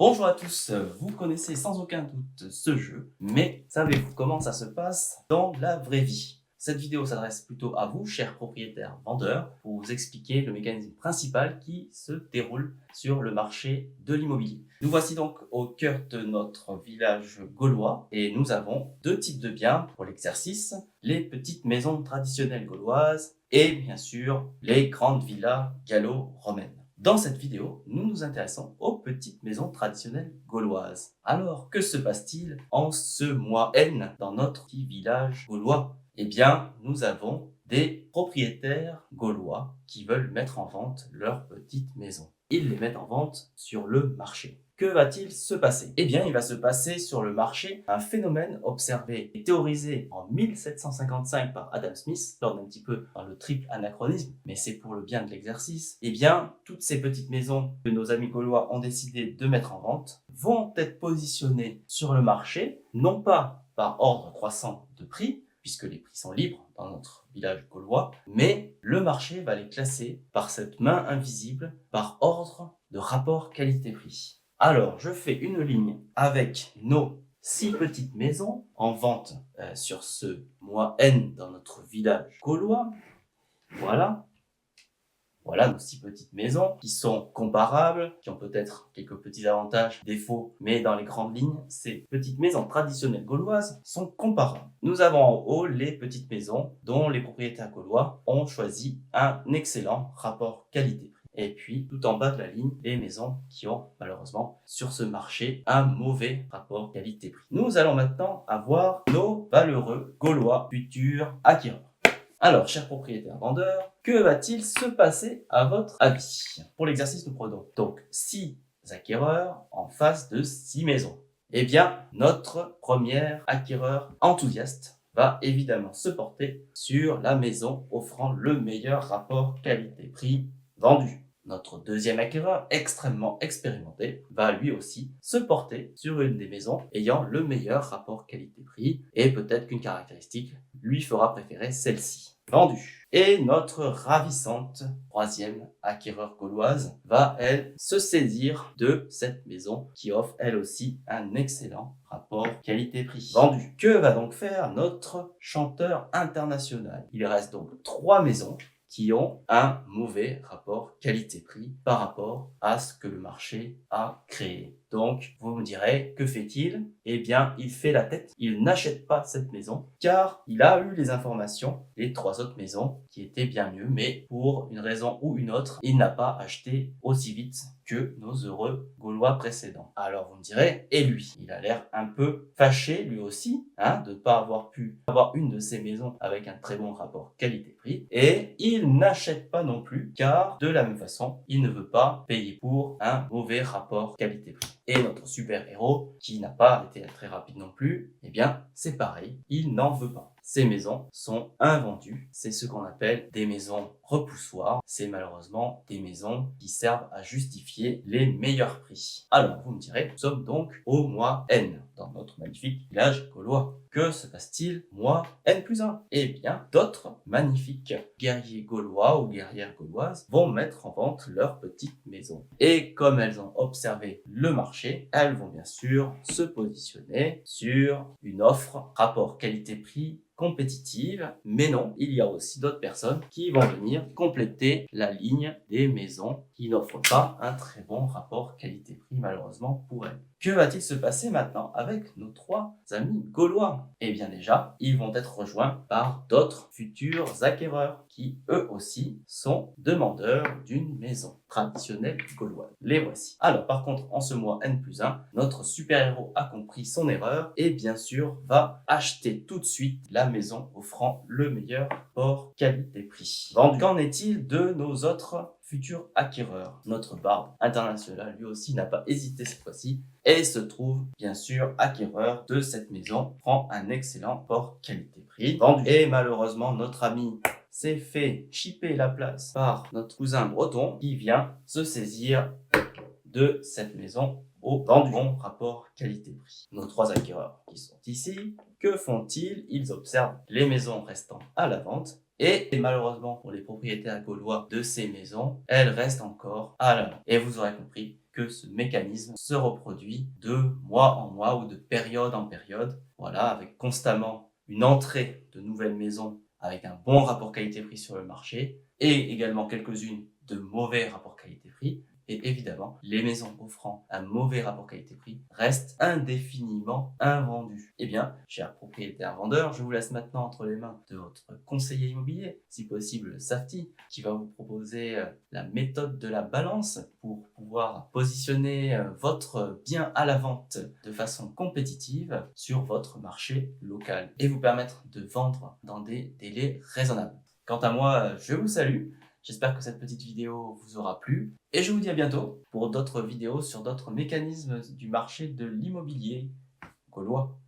Bonjour à tous, vous connaissez sans aucun doute ce jeu, mais savez-vous comment ça se passe dans la vraie vie? Cette vidéo s'adresse plutôt à vous, chers propriétaires vendeurs, pour vous expliquer le mécanisme principal qui se déroule sur le marché de l'immobilier. Nous voici donc au cœur de notre village gaulois et nous avons deux types de biens pour l'exercice, les petites maisons traditionnelles gauloises et bien sûr les grandes villas gallo-romaines. Dans cette vidéo, nous nous intéressons aux petites maisons traditionnelles gauloises. Alors, que se passe-t-il en ce mois N dans notre petit village gaulois? Eh bien, nous avons des propriétaires gaulois qui veulent mettre en vente leurs petites maisons. Ils les mettent en vente sur le marché. Que va-t-il se passer? Eh bien, il va se passer sur le marché un phénomène observé et théorisé en 1755 par Adam Smith, lors d'un petit peu dans le triple anachronisme, mais c'est pour le bien de l'exercice. Eh bien, toutes ces petites maisons que nos amis gaulois ont décidé de mettre en vente vont être positionnées sur le marché, non pas par ordre croissant de prix, puisque les prix sont libres dans notre village gaulois, mais le marché va les classer par cette main invisible, par ordre de rapport qualité-prix. Alors, je fais une ligne avec nos 6 petites maisons en vente sur ce mois N dans notre village gaulois. Voilà. Voilà nos 6 petites maisons qui sont comparables, qui ont peut-être quelques petits avantages, défauts, mais dans les grandes lignes, ces petites maisons traditionnelles gauloises sont comparables. Nous avons en haut les petites maisons dont les propriétaires gaulois ont choisi un excellent rapport qualité-prix. Et puis, tout en bas de la ligne, les maisons qui ont malheureusement sur ce marché un mauvais rapport qualité-prix. Nous allons maintenant avoir nos valeureux gaulois futurs acquéreurs. Alors, chers propriétaires vendeurs, que va-t-il se passer à votre avis? Pour l'exercice, nous prenons donc 6 acquéreurs en face de 6 maisons. Eh bien, notre premier acquéreur enthousiaste va évidemment se porter sur la maison offrant le meilleur rapport qualité-prix vendu. Notre deuxième acquéreur, extrêmement expérimenté, va lui aussi se porter sur une des maisons ayant le meilleur rapport qualité-prix et peut-être qu'une caractéristique lui fera préférer celle-ci. Vendu. Et notre ravissante troisième acquéreur gauloise va, elle, se saisir de cette maison qui offre, elle aussi, un excellent rapport qualité-prix. Vendu. Que va donc faire notre chanteur international? Il reste donc 3 maisons qui ont un mauvais rapport qualité-prix par rapport à ce que le marché a créé. Donc, vous me direz, que fait-il? Eh bien, il fait la tête. Il n'achète pas cette maison car il a eu les informations des 3 autres maisons qui étaient bien mieux, mais pour une raison ou une autre, il n'a pas acheté aussi vite que nos heureux Gaulois précédents. Alors vous me direz, et lui? Il a l'air un peu fâché lui aussi de ne pas avoir pu avoir une de ces maisons avec un très bon rapport qualité-prix, et il n'achète pas non plus car de la même façon, il ne veut pas payer pour un mauvais rapport qualité-prix. Et notre super-héros, qui n'a pas été très rapide non plus, eh bien c'est pareil, il n'en veut pas. Ces maisons sont invendues, c'est ce qu'on appelle des maisons repoussoirs, c'est malheureusement des maisons qui servent à justifier les meilleurs prix. Alors vous me direz, nous sommes donc au mois N, dans notre magnifique village gaulois. Que se passe-t-il mois N+1? Eh bien, d'autres magnifiques guerriers gaulois ou guerrières gauloises vont mettre en vente leurs petites maisons. Et comme elles ont observé le marché, elles vont bien sûr se positionner sur une offre rapport qualité-prix compétitive, mais non, il y a aussi d'autres personnes qui vont venir compléter la ligne des maisons qui n'offrent pas un très bon rapport qualité-prix malheureusement pour elles. Que va-t-il se passer maintenant avec nos 3 amis gaulois? Eh bien déjà, ils vont être rejoints par d'autres futurs acquéreurs qui eux aussi sont demandeurs d'une maison traditionnelle gauloise. Les voici. Alors par contre, en ce mois N+1, notre super-héros a compris son erreur et bien sûr va acheter tout de suite la maison offrant le meilleur rapport qualité-prix. Vendu. Qu'en est-il de nos autres futurs acquéreurs? Notre barbe international lui aussi n'a pas hésité cette fois-ci et se trouve bien sûr acquéreur de cette maison, prend un excellent rapport qualité-prix. Vendu. Et malheureusement notre ami s'est fait chipper la place par notre cousin breton qui vient se saisir de cette maison au vendu. Bon rapport qualité-prix. Nos 3 acquéreurs qui sont ici, que font-ils? Ils observent les maisons restant à la vente et malheureusement pour les propriétaires gaulois de ces maisons, elles restent encore à la vente. Et vous aurez compris, que ce mécanisme se reproduit de mois en mois ou de période en période. Voilà, avec constamment une entrée de nouvelles maisons avec un bon rapport qualité-prix sur le marché et également quelques-unes de mauvais rapports qualité-prix. Et évidemment, les maisons offrant un mauvais rapport qualité-prix restent indéfiniment invendues. Eh bien, chers propriétaires vendeurs, je vous laisse maintenant entre les mains de votre conseiller immobilier, si possible Safety, qui va vous proposer la méthode de la balance pour pouvoir positionner votre bien à la vente de façon compétitive sur votre marché local et vous permettre de vendre dans des délais raisonnables. Quant à moi, je vous salue. J'espère que cette petite vidéo vous aura plu et je vous dis à bientôt pour d'autres vidéos sur d'autres mécanismes du marché de l'immobilier gaulois.